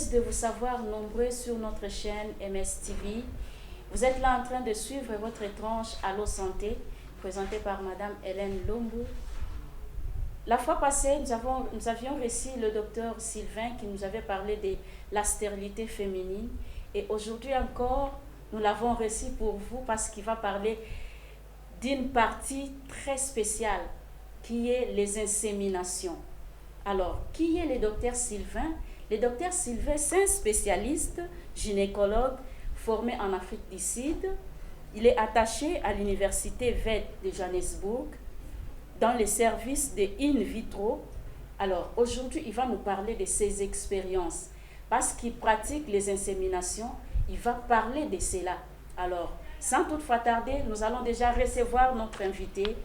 heureuse de vous savoir nombreux sur notre chaîne MSTV. Vous êtes là en train de suivre votre tranche Allo Santé, présentée par Madame Hélène Lombu. La fois passée, nous avions reçu le docteur Sylvain qui nous avait parlé de la stérilité féminine. Et aujourd'hui encore, nous l'avons reçu pour vous parce qu'il va parler d'une partie très spéciale qui est les inséminations. Alors, qui est le docteur Sylvain? Le docteur Sylvain, c'est un spécialiste gynécologue formé en Afrique du Sud. Il est attaché à l'université VET de Johannesburg dans les services de in vitro. Alors, aujourd'hui, il va nous parler de ses expériences. Parce qu'il pratique les inséminations, il va parler de cela. Alors, sans toutefois tarder, nous allons déjà recevoir notre invité.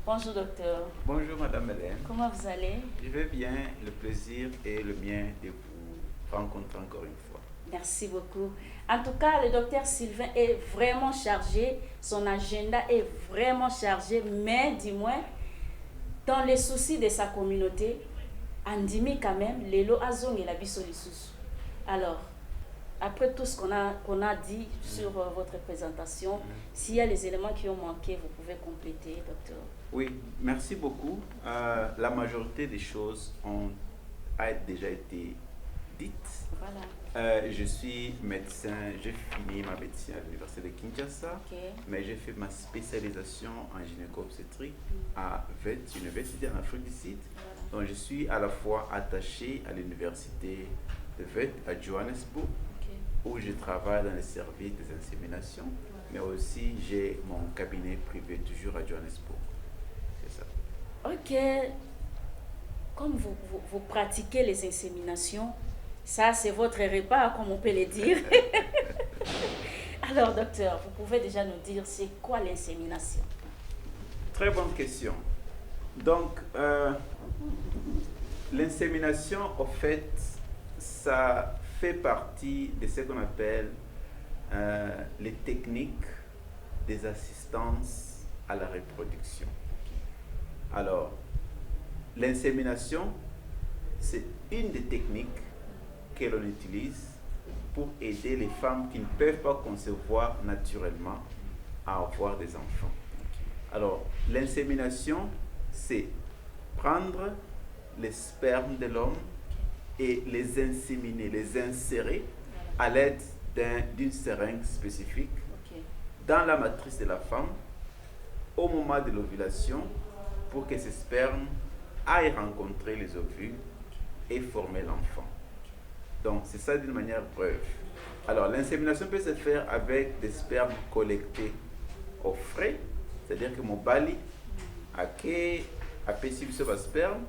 Bonjour docteur. Bonjour Madame Hélène. Comment vous allez? Je vais bien, le plaisir est le mien de vous rencontrer encore une fois. Merci beaucoup. En tout cas, le docteur Sylvain est vraiment chargé, son agenda est vraiment chargé, mais du moins, dans les soucis de sa communauté, Andimi quand même, Lelo Azong et la Bissolisusu. Alors, après tout ce qu'on a dit sur votre présentation, s'il y a les éléments qui ont manqué, vous pouvez compléter, docteur. Oui, merci beaucoup. La majorité des choses a déjà été dites. Voilà. Je suis médecin, j'ai fini ma médecine à l'université de Kinshasa, mais j'ai fait ma spécialisation en gynéco-obstétrique à VET, université en Afrique du Sud. Voilà. Donc je suis à la fois attaché à l'université de VET à Johannesburg, où je travaille dans les services des inséminations, mais aussi j'ai mon cabinet privé toujours à Johannesburg. C'est ça. Ok. Comme vous pratiquez les inséminations, ça c'est votre repas, comme on peut le dire. Alors docteur, vous pouvez déjà nous dire c'est quoi l'insémination? Très bonne question. Donc, l'insémination, en fait, ça fait partie de ce qu'on appelle les techniques des assistances à la reproduction. Alors, l'insémination, c'est une des techniques que l'on utilise pour aider les femmes qui ne peuvent pas concevoir naturellement à avoir des enfants. Alors, l'insémination, c'est prendre les spermes de l'homme et les inséminer, les insérer à l'aide d'une seringue spécifique dans la matrice de la femme au moment de l'ovulation pour que ces spermes aillent rencontrer les ovules et former l'enfant. Donc, c'est ça d'une manière brève. Alors, l'insémination peut se faire avec des spermes collectés au frais, c'est-à-dire que mon bali a pécible sur le sperme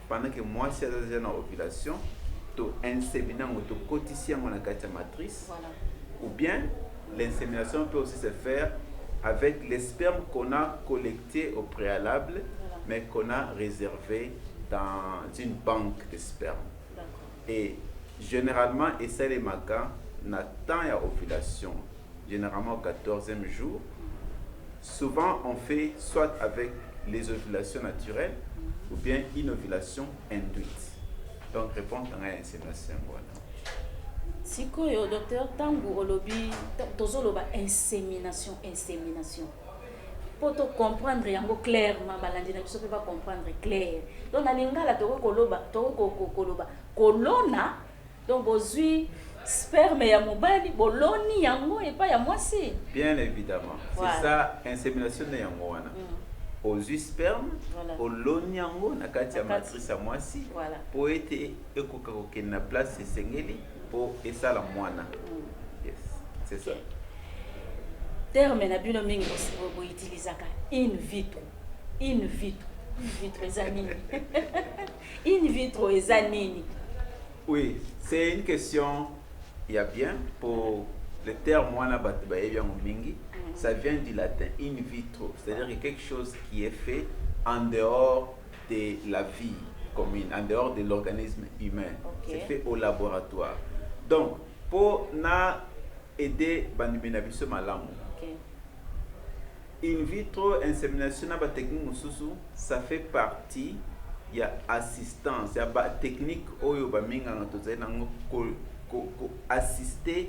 pendant que moi, si j'ai une ovulation, to inséminer to cotiser mon matrice. Voilà. Ou bien l'insémination peut aussi se faire avec les spermes qu'on a collectés au préalable, mais qu'on a réservés dans une banque de sperme. Et généralement, et c'est les magas, n'attend à ovulation, généralement au 14e jour. Souvent, on fait soit avec les ovulations naturelles ou bien une ovulation induite. Donc, répondre à l'insémination. Voilà. Si le docteur Tangu Olobi, tozoloba insémination. Pour te comprendre clairement, balandina biso peut pas comprendre clair. Donc na lingala toko koloba kolona donc bozui sperme ya mobali boloni yango et pas ya mwasi. Bien évidemment. Voilà. C'est ça insémination na yango wana. Ozui sperme, oloni yango na kati ya matrice ya mwasi. Voilà. Po ete ekoka kokende na place esengeli po esala mwana. Yes, c'est ça. Terme na bino mingi bo utilisaka in vitro ezanini. In vitro ezanini. Oui, c'est une question, il y a bien, pour le terme mwana batbaye mingi, ça vient du latin in vitro, c'est-à-dire quelque chose qui est fait en dehors de la vie commune, en dehors de l'organisme humain. C'est fait au laboratoire. Donc, pour aider bandimina biso malamu. In vitro insémination na ba technique mususu, ça fait partie, il y a assistance, il y a ba technique oyo ba minga tozali nango assister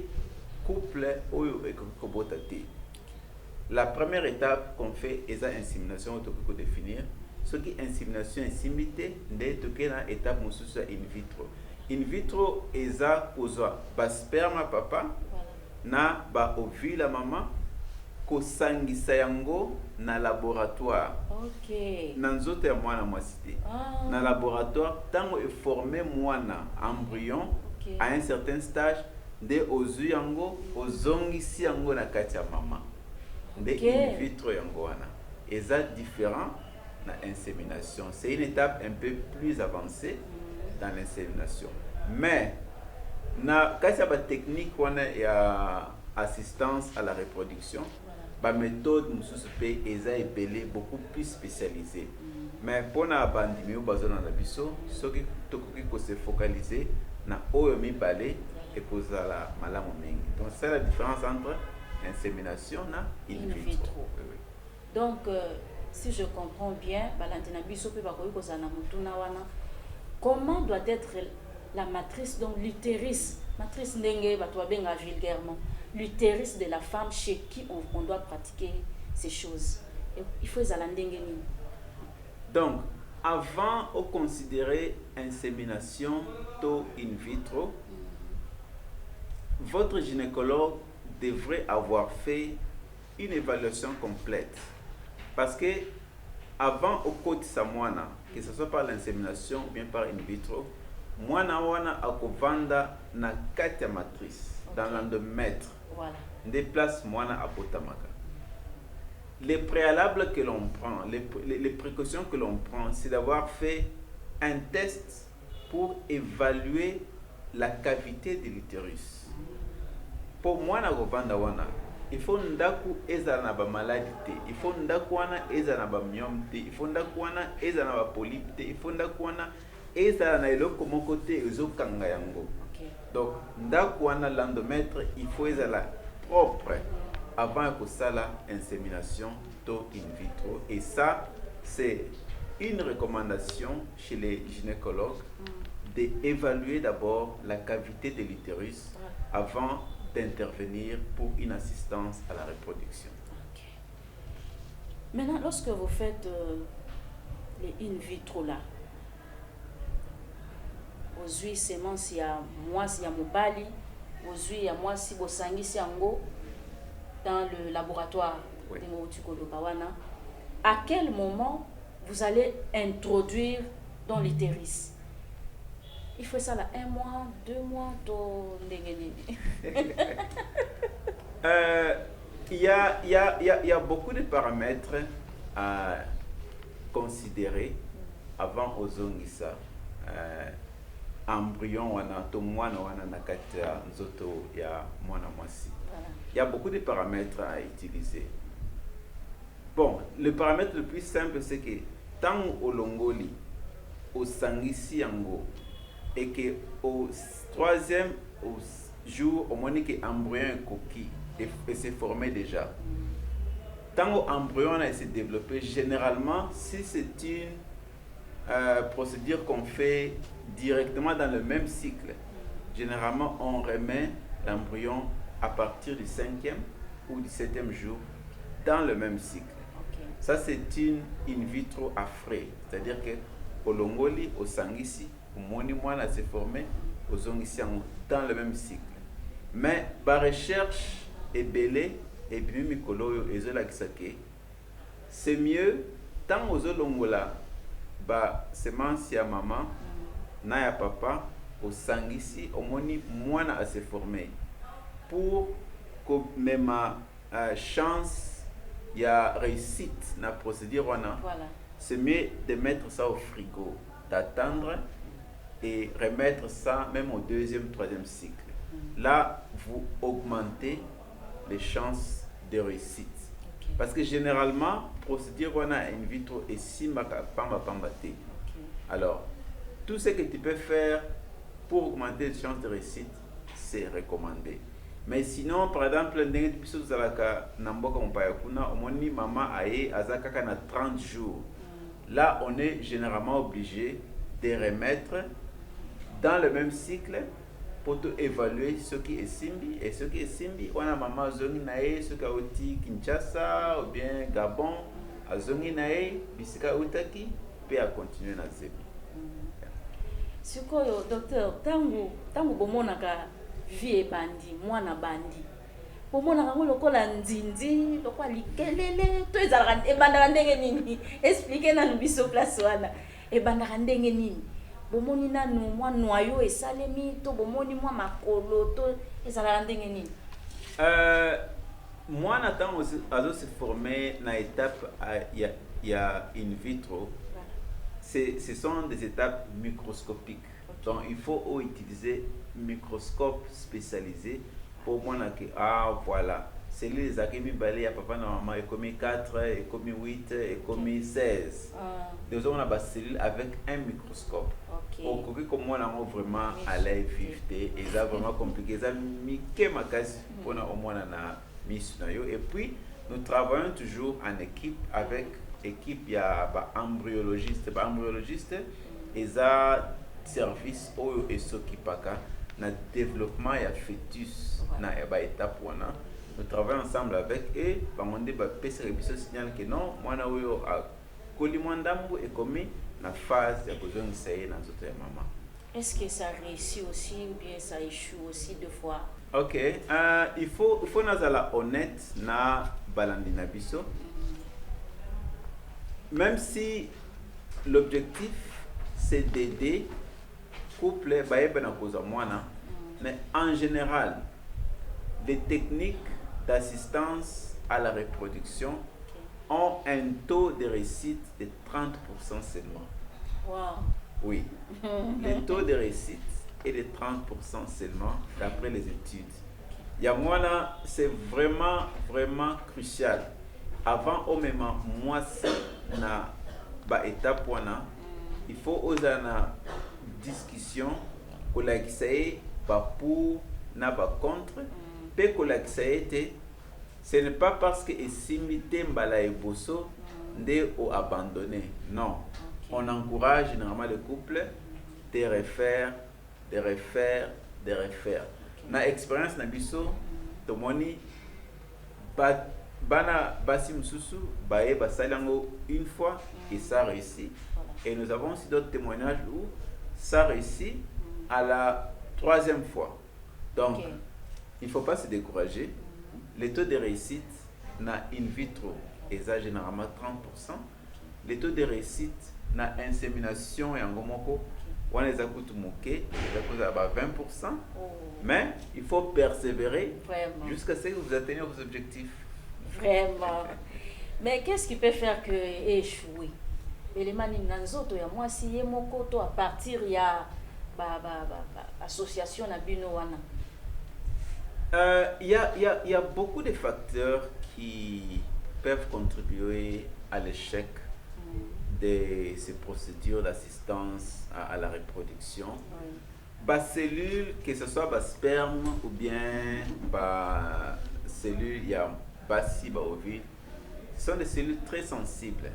couple oyo ekobota te. La première étape qu'on fait est l'insémination autour définir. Ce qui est insémination insimité, nde toke na étape mosusu in vitro. In vitro eza kozwa ba sperme papa na ba ovule ya mama kosangisa yango na laboratoire. OK. Na nzoto ya mwana mwasi te. Na laboratoire tango e former mwana embryon à un certain stage nde ozwi yango ozongisi yango na kati ya mama. Nde in vitro yango wana. Eza différent na insémination. C'est une étape un peu plus avancée dans l'insémination. Mais na kati ya ba technique wana ya assistance à la reproduction, ba méthode mususu pe eza ebele beaucoup plus spécialisée. Mais pona bandimi o bazona na biso, soki tokoki ko se focaliser na oyo mibale et kozala malamu mingi. Donc c'est la différence entre insémination na in vitro. Donc si je comprends bien, balantina biso pe bakoki kozala na mutuna wana. Comment doit être la matrice, donc l'utérus, matrice ndenge bato babenga vulgairement, l'utérus de la femme chez qui on doit pratiquer ces choses. Et il faut ezala ndenge nini? Donc, avant de considérer insémination to in vitro, votre gynécologue devrait avoir fait une évaluation complète. Parce que avant au code samwana, que ce soit par l'insémination ou bien par in vitro, mwana wana akovanda na kati ya matrice, dans l'endomètre. Voilà. Déplace mwana apotamaka. Les préalables que l'on prend, les précautions que l'on prend, c'est d'avoir fait un test pour évaluer la cavité de l'utérus. Pour mwana akovanda wana, il faut ndaku ezala na ba maladie te, il faut ndaku wana ezala na ba myome te, il faut ndaku wana ezala na ba polype te, il faut ndaku wana ezala na eloko moko te ezokanga yango. Donc ndaku wana l'endomètre il faut ezala propre avant que ça la insémination to in vitro, et ça c'est une recommandation chez les gynécologues d'évaluer d'abord la cavité de l'utérus avant d'intervenir pour une assistance à la reproduction. Okay. Maintenant, lorsque vous faites les in vitro là, ozui semence ya mwasi ya mobali, ozui ya mwasi bosangisi yango dans le laboratoire de Motukolobawana, à quel moment vous allez introduire dans l'utérus? Il faut ça là 1 mois, 2 mois, il y a beaucoup de paramètres à considérer avant ozongisa embryon wana to mwana wana na kati ya nzoto ya mwana mwasi. Il y a beaucoup de paramètres à utiliser. Bon, le paramètre le plus simple c'est que tant au longoli au sangisi yango et que au 3e jour au moins que embryon coquille et s'est formé déjà. Tant que l'embryon s'est développé, généralement, si c'est une procédure qu'on fait directement dans le même cycle, généralement on remet l'embryon à partir du 5e ou du 7e jour dans le même cycle. Ça c'est une in vitro à frais, c'est-à-dire que au longoli, au sangisi, au moni mwana s'est formé, au zongisi dans le même cycle. Mais la recherche est belle et bien mikolo et c'est mieux tant aux longola ba semence ya maman na ya papa au sangisi au moni mwana a se former pour que même chance ya réussite na procédure wana. Voilà. C'est mieux de mettre ça au frigo, d'attendre et remettre ça même au 2e, 3e cycle. Là, vous augmentez les chances de réussite. Okay. Parce que généralement, procédure on a in vitro et si pamba. Alors, tout ce que tu peux faire pour augmenter les chances de réussite, c'est recommandé. Mais sinon, par exemple, maman aye azakaka na 30 jours. Là, on est généralement obligé de remettre dans le même cycle pour évaluer ce qui est simbi et ce qui est simbi on a maman zongi nae ce qui a oti Kinshasa ou bien Gabon a zongi nae bisika utaki peut à continuer na zebi. Sikoyo docteur tangu bomonaka vie bandi mwana bandi bomonaka ngo lokola nzinzi lokola likelele to ezalaka ebandaka ndenge nini expliquer na biso place wana ebandaka ndenge nini bomoni nanu mwa noyau esalemi to bomoni mwa makolo to ezalaka ndenge nini mwana ntango azo se former na étape ya in vitro. Ce sont des étapes microscopiques. Okay. Donc, il faut utiliser un microscope spécialisé pour voir que, ah, voilà, c'est les acquis balais à papa, maman, et comme 4, et comme 8, et comme 16. Donc, on a des cellules avec un microscope. Pour que comme moi, on a vraiment à la vivre, et c'est vraiment compliqué. Ça m'a ma case pour au moins mis. Et puis, nous travaillons toujours en équipe avec équipe il y a embryologiste et ça service oyo esokipaka na développement ya fœtus na ba étape wana nous travaillons ensemble avec et bangonde ba pesa biso signal que non mwana oyo a koli mwandambu et commis na phase ya besoin essayer na zoto ya maman. Est-ce que ça réussit aussi ou bien ça échoue aussi deux fois? OK, il faut nazala honnête na balandi na biso. Même si l'objectif c'est d'aider couple mais en général les techniques d'assistance à la reproduction ont un taux de réussite de 30% seulement. Wow. Oui, le taux de réussite est de 30% seulement d'après les études. Yamwana, c'est vraiment crucial. Avant au même moi na ba étape wana il faut oser na discussion ko la kisaye ba pour na ba contre pe ko la kisaye ce n'est pas parce que esimité mbala eboso nde o abandonner non. On encourage généralement le couple de refaire na expérience na biso to moni bana basi mususu bae basalango une fois et ça réussit. Et nous avons aussi d'autres témoignages où ça réussit à la troisième fois. Donc il faut pas se décourager. Le taux de réussite na in vitro et ça généralement 30%. Le taux de réussite na insémination et ngomoko on les a coûté moqué, les a 20%. Mais il faut persévérer jusqu'à ce que vous atteignez vos objectifs. Vraiment. Mais qu'est-ce qui peut faire que échouer? Élément nanzoto ya moi si yemoko to à partir ya association na bino wana. Il y a beaucoup de facteurs qui peuvent contribuer à l'échec de ces procédures d'assistance à la reproduction. Bas cellules, que ce soit bas sperme ou bien bas cellules, il y a basi bas ovule, ce sont des cellules très sensibles.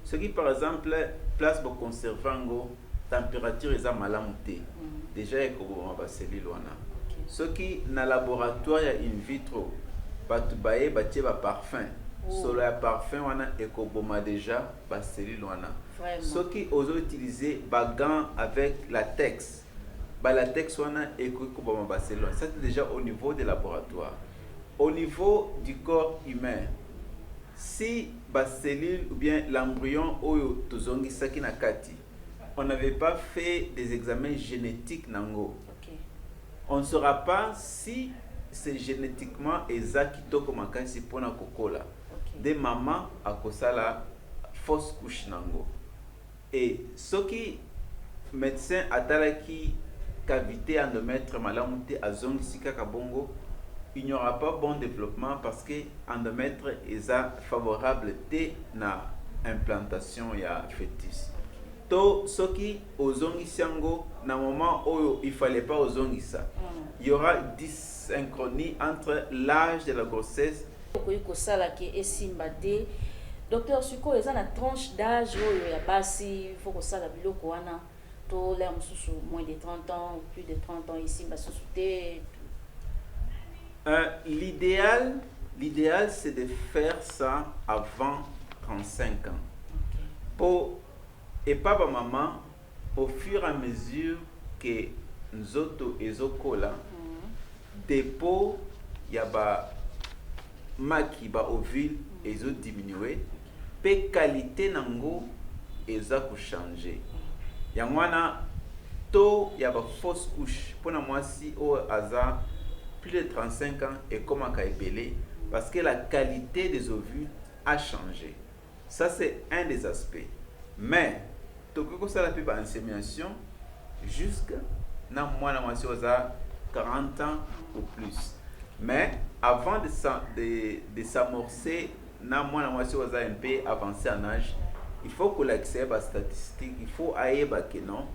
Ce qui par exemple place pour conserver la température et la malamute. Déjà il y a bas cellules wana. Ce qui dans le laboratoire in vitro, batu baye batie ba parfum. Solo ya parfum wana ekoboma déjà ba cellule wana. Ce qui osent utiliser ba gants avec latex. Ba latex wana ekoboma ba cellule. Ça c'est déjà au niveau des laboratoires. Au niveau du corps humain, si ba cellule ou bien l'embryon oyo tozongi saki na kati, on n'avait pas fait des examens génétiques nango. On ne saura pas si c'est génétiquement exact kitoko makasi pona kokola. Des mamans à kosala fausse couche nango. Et ce qui médecin atalaki cavité endomètre malamute azongi sika kabongo, il n'y aura pas bon développement parce que endomètre est favorable te na implantation ya fœtus. To soki ozongi siango na moment où il fallait pas ozongi ça. Il y aura dysynchronie entre l'âge de la grossesse. Docteur Suko, il y a une tranche d'âge où il y a basi, il faut que ça la biloko wana. tout l'air moins de 30 ans ou plus de 30 ans ici, bah sous-souté. L'idéal, c'est de faire ça avant 35 ans. Ok. Pour, et papa, maman, au fur et à mesure que nous autres et Zokola, dépôt, il y a ba maki, ba ovule, et zo diminué, pe qualité nango, et za ko changer. Yangwana, to, il y a ba fausse couche. Pour moi, si au hasard, plus de 35 ans, et comment kaibele, parce que la qualité des ovules a changé. Ça, c'est un des aspects. Mais, toko ça la plus insémination jusqu'à na moi na moitié aux 40 ans ou plus. Mais avant de s'amorcer na moi na moitié aux un peu avancé en âge, il faut qu'on l'accepte à statistique, il faut aller que non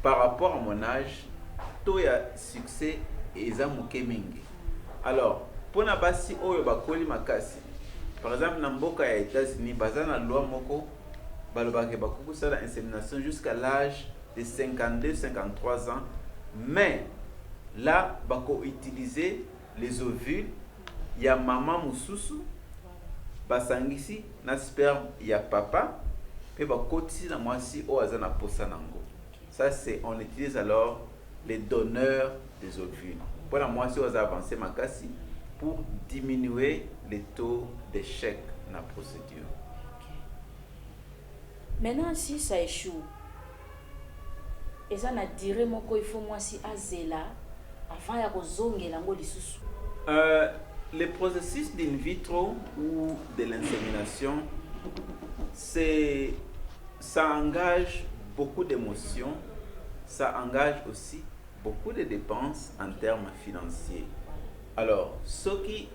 par rapport à mon âge, tout ya succès et za mingi. Alors, pour na basi oyo bakoli makasi. Par exemple, na mboka ya États-Unis, bazana loi moko balobake bakukusa la insémination jusqu'à l'âge de 52-53 ans, mais là, bako utiliser les ovules, il y a maman mususu, basangisi na sperme, il y a papa, et bakoti na mwasi o azana posa nango. Ça c'est, on utilise alors les donneurs des ovules. Pour la moitié aux avancées makasi pour diminuer les taux d'échec dans la procédure. Maintenant, si ça échoue, et ça n'a duré mon il faut moi si azela avant ya kozonge lango lisusu. Le processus d'in vitro ou de l'insémination, ça engage beaucoup d'émotions, ça engage aussi beaucoup de dépenses en termes financiers. Alors, ce qui,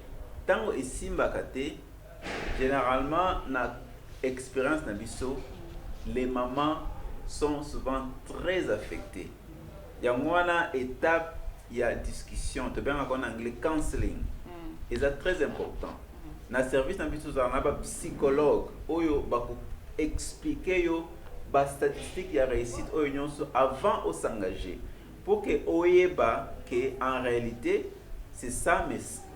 tant que simba kate, généralement, na expérience na biso, les mamans sont souvent très affectées. Il y a une étape, il y a discussion, tu peux en anglais counseling, et c'est très important. Dans le service, on a un psychologue qui expliquer les statistiques de réussite avant de s'engager. Pour que en réalité, c'est ça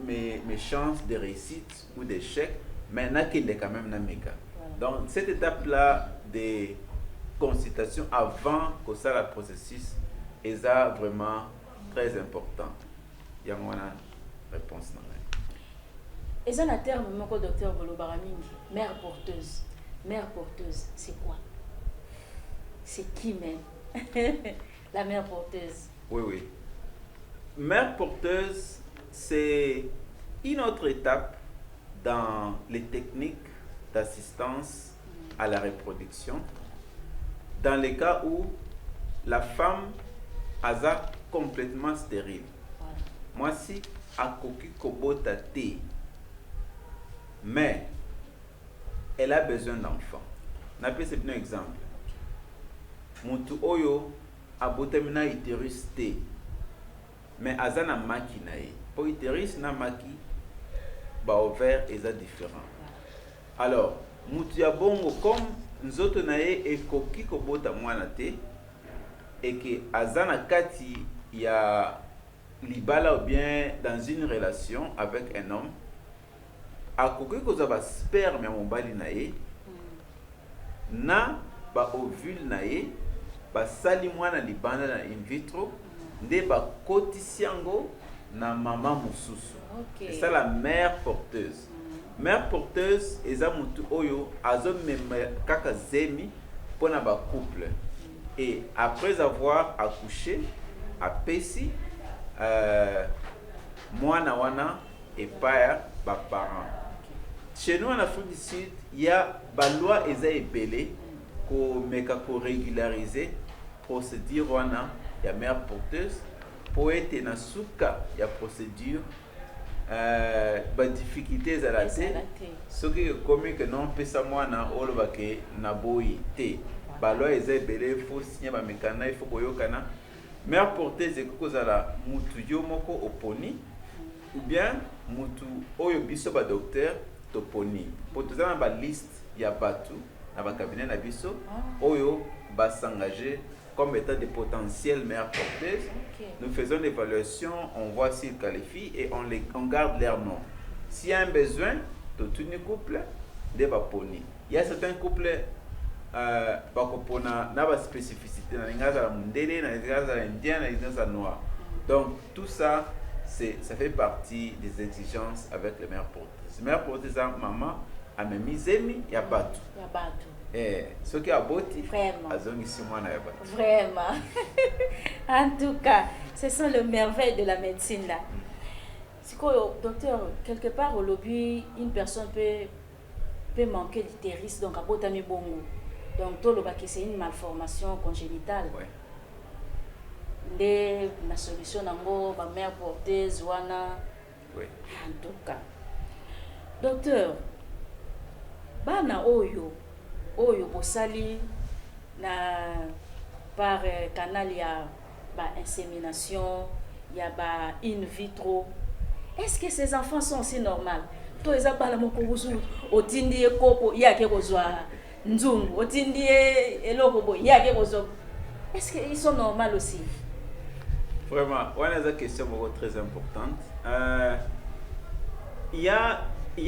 mes chances de réussite ou d'échec, mais il y a quand même un méga. Donc, cette étape-là de consultation avant que ça le processus est vraiment très important. Il y a une réponse. Et ça, le terme, mon docteur Bolobaraming, mère porteuse. Mère porteuse, c'est quoi? C'est qui même? La mère porteuse. Oui. Mère porteuse, c'est une autre étape dans les techniques d'assistance à la reproduction. Dans les cas où la femme a complètement stérile. Voilà. Moi, si a koki kobota te, mais elle a besoin d'enfants. C'est un exemple. Mutu oyo abotemina utérus te, mais azana maki na ye. Pour utérus na maki, ba ovaire est différent. Alors, mutu ya bongo comme nzoto na ye ekoki kobota mwana te, et que azana kati ya libala ou bien dans une relation avec un homme, akoki kozaba sperme ya mobali na ye, na ba ovule na ye, ba sali mwana libanda na in vitro, nde ba kotisi yango na mama mususu. Okay. C'est ça la mère porteuse. Mère porteuse eza mutu oyo azo mema kaka zemi pona ba couple. Et après avoir accouché, apesi mwana wana et paya ba parents. Chez nous en Afrique du Sud, il y a ba loi eza ebele ko meka ko régulariser procédure wana ya mère porteuse pour être na suka ya procédure ba difficulté za la té ce qui comme que non pesa mwana oloba ke na boyi té ba loi eza ebele faut signer ba mekana il faut koyokana mère porteuse ekozala mutu yo moko oponi ou bien mutu oyo biso ba docteur toponi pour tout ça ba liste ya batu na ba cabinet na biso oyo ba s'engager comme étant des potentielles mères porteuses. Nous faisons l'évaluation, on voit s'ils qualifient et on garde leur nom. S'il y a un besoin, tout le couple, il y a certains couples qui spécificité noire. Donc tout ça, ça fait partie des exigences avec les mères porteuses. Les mères porteuses, maman, a même mis il y a pas tout. Ce qui a beauté, vraiment. En tout cas, ce sont les merveilles de la médecine là. C'est quoi, docteur, quelque part au lobby, une personne peut manquer d'utérus, donc à botami bongo. Donc tout le bac c'est une malformation congénitale. La solution nango ba mère porteuse wana. En tout cas. Docteur, bana oyo bosali na par canal ya ba insémination, ya ba in vitro. Est-ce que ces enfants sont aussi normaux? To eza bala moko busu otindi ekopo yake kozwa nzungu, otindi eloko bo yake kozwa. Est-ce qu'ils sont normaux aussi? Vraiment, voilà une question très importante. Il y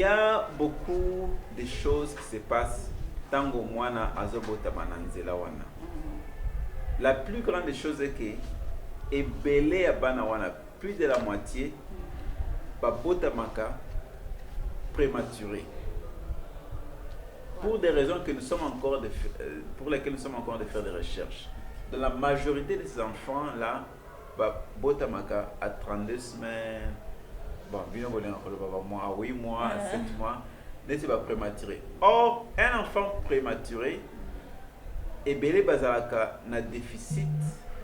a beaucoup de choses qui se passent tant que mwana azobota mananzela wana. La plus grande chose est que ebele abana wana, plus de la moitié babota maka prématuré. Pour des raisons que nous sommes encore pour lesquelles nous sommes encore de faire des recherches. Dans la majorité de ces enfants là, babota maka à 32 semaines. Bon, bien mois, 8 mois, 7 mois, n'est-ce pas prématuré. Or, un enfant prématuré est belé bazalaka na déficit,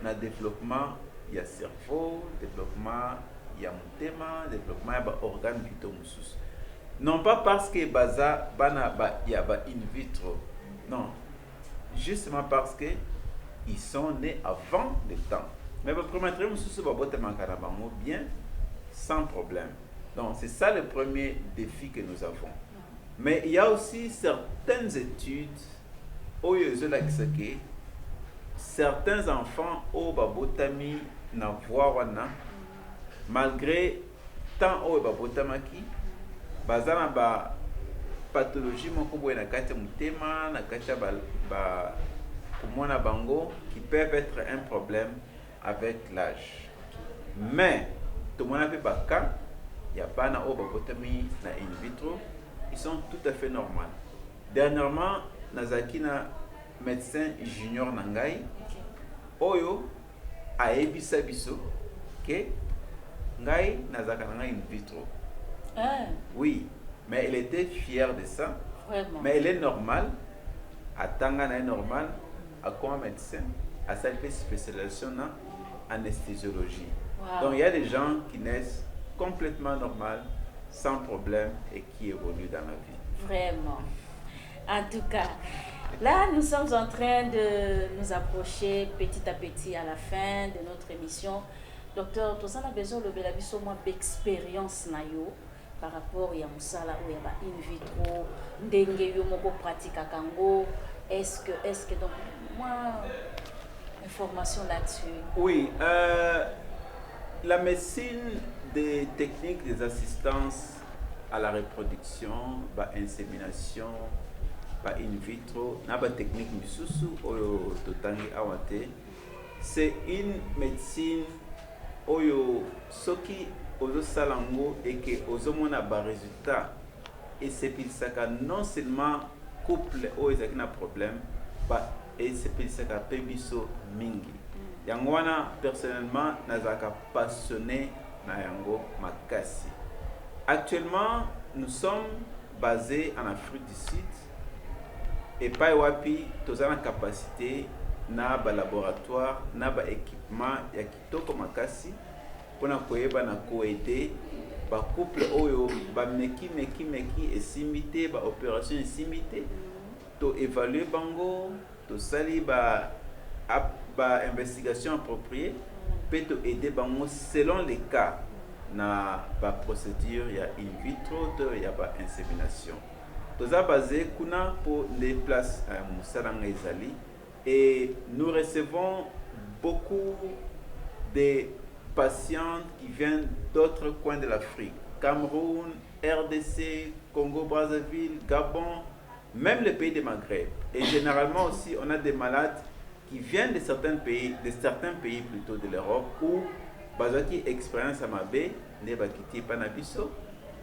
na développement, il y a cerveau, développement, il y a motema, développement, il y a organe vitaux musus. Non pas parce que baza bana il y a in vitro. Non. Justement parce que ils sont nés avant le temps. Mais le prématuré musus babota makaraba bien sans problème. Donc c'est ça le premier défi que nous avons. Mais il y a aussi certaines études où certains enfants au babotami na voix malgré tant au babotamaki bazana ba pathologie moko boye na kati mutema na kati ba kumona bango qui peuvent être un problème avec l'âge. Mais tout le monde a fait baka, il y a pas na obotami na in vitro, ils sont tout à fait normaux. Dernièrement, nazaki na médecin junior nangai, oyo a ebisa biso que ngai nazaka nanga in vitro. Oui, mais elle était fière de ça. Vraiment. Mais elle est normale, à Tangana est normale, à quoi médecin, à sa spécialisation en anesthésiologie. Wow. Donc il y a des gens qui naissent complètement normales, sans problème et qui évoluent dans la vie. Vraiment. En tout cas, là nous sommes en train de nous approcher petit à petit à la fin de notre émission. Docteur, tout ça on a besoin de belabiso moins d'expérience na yo par rapport à musala ou ya in vitro, ndenge yo moko pratique à Kango. Est-ce que donc moi information là-dessus? Oui, la médecine des techniques des assistances à la reproduction, insémination, in vitro, na technique misusu oyo totangi awate, c'est une médecine oyo soki ozo salango et que ozo mona ba résultat et c'est puis ça non seulement couple oyo ezaki na problème et c'est puis ça pebiso mingi. Yango wana personnellement nazaka passionné na yango makasi. Actuellement, nous sommes basés en Afrique du Sud et pas wapi toza na capacité na ba laboratoire na ba équipement ya kitoko makasi pona koyeba na koaider ba couple oyo ba meki esimité ba opération esimité to évaluer bango to sali ba investigation appropriée peut te aider bango selon les cas na ba procédure ya in vitro to ya ba insémination. Toza basé kuna pour les places musalanga ezali Et nous recevons beaucoup de patients qui viennent d'autres coins de l'Afrique. Cameroun, RDC, Congo-Brazzaville, Gabon, même les pays du Maghreb. Et généralement aussi, on a des malades qui viennent de certains pays plutôt de l'Europe, où bazaki expérience à Mabé, ne bakiti panabiso,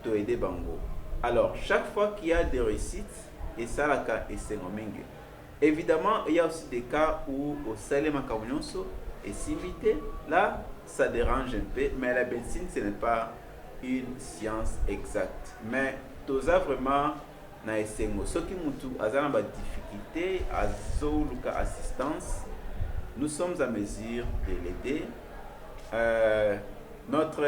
to aider bango. Alors, chaque fois qu'il y a des réussites, et ça la cas et c'est nomingue. Évidemment, il y a aussi des cas où au Salema Kaonyonso est s'inviter. Là, ça dérange un peu, mais la médecine, ce n'est pas une science exacte. Mais tous vraiment na esengo soki mutu azana ba difficulté azoluka assistance, nous sommes à mesure de l'aider. Notre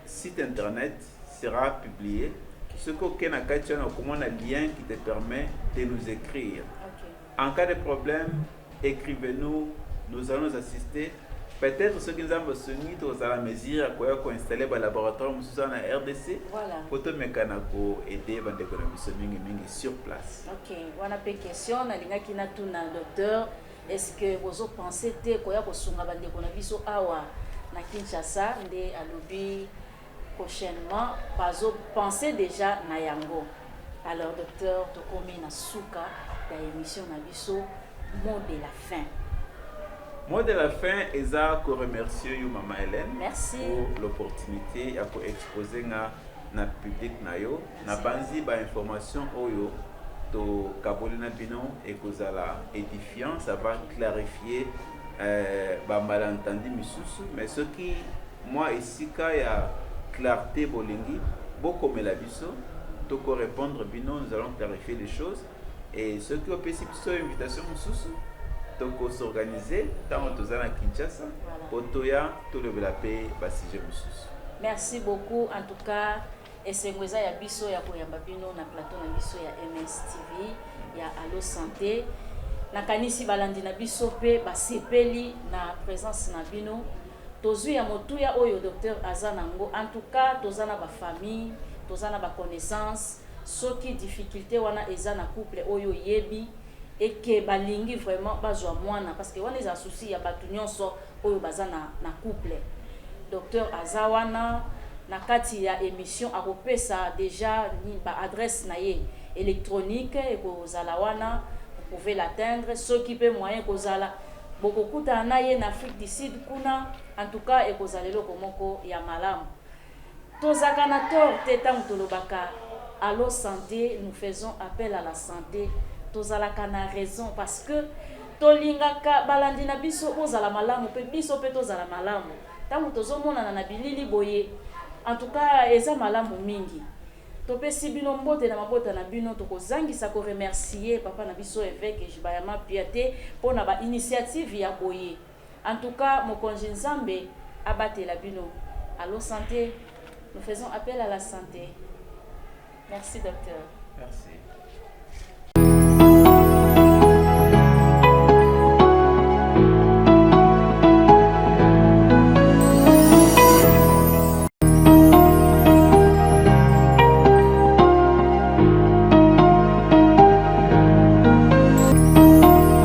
site internet sera publié. Ce qu'aucun a comment un lien qui te permet de nous écrire. Okay. En cas de problème, écrivez-nous, nous allons assister. Peut-être ceux qui nous ont besoin à la mesure à installer un laboratoire en RDC pour te aider sur place. Ok, on a une question. Docteur, est-ce que vous pensez que vous avez na Kinshasa nde alobi prochainement bazo penser déjà na yango. Alors docteur tokomi na suka ya émission na biso mot de la fin. Mot de la fin est à remercier Maman Hélène. Merci pour l'opportunité à exposer na public na yo na banzi ba information oyo to kabolina bino et kozala édifiant, ça va clarifier malentendu misusu, mais ce qui moi ici quand il y a clarté bolingi beaucoup mais la biso toko répondre bino, nous allons clarifier les choses et ceux qui ont passé une invitation misusu toko s'organiser dans tozana Kinshasa pour toya to lever la paix ba sujet misusu. Merci beaucoup en tout cas et c'est ngoza ya biso ya koyamba bino na plateau na biso ya MSTV ya Allo Santé. Nakanisi balandi na biso pe basepeli na présence na bino tozu ya motuya oyo docteur Azanango. En tout cas tozana ba famille tozana ba connaissance soki difficulté wana eza na couple oyo yebi et que balingi vraiment bazwa mwana parce que wana eza souci ya batu nyonso oyo bazana na couple. Docteur Azawana na kati ya émission akopesa déjà ni ba adresse na ye électronique et kozala wana vous pouvez l'atteindre. Ceux qui peuvent moyen kozala bokokuta na ye na Afrique du Sud kuna en tout cas et kozalelo komoko ya malamu tozaka na tor teta mutolobaka Allo Santé, nous faisons appel à la santé tozalaka na raison parce que tolingaka balandi na biso ozala malamu pe biso pe tozala malamu tangu tozomona na bilili boye en tout cas eza malamu mingi. Topesi bino mbote na mabota na bino tokozangisa ko remercier papa na biso évêque Jibayama Piaté pour na ba initiative ya boye. En tout cas mokonzi Nzambe abatela bino. Allo Santé, nous faisons appel à la santé. Merci docteur. Merci.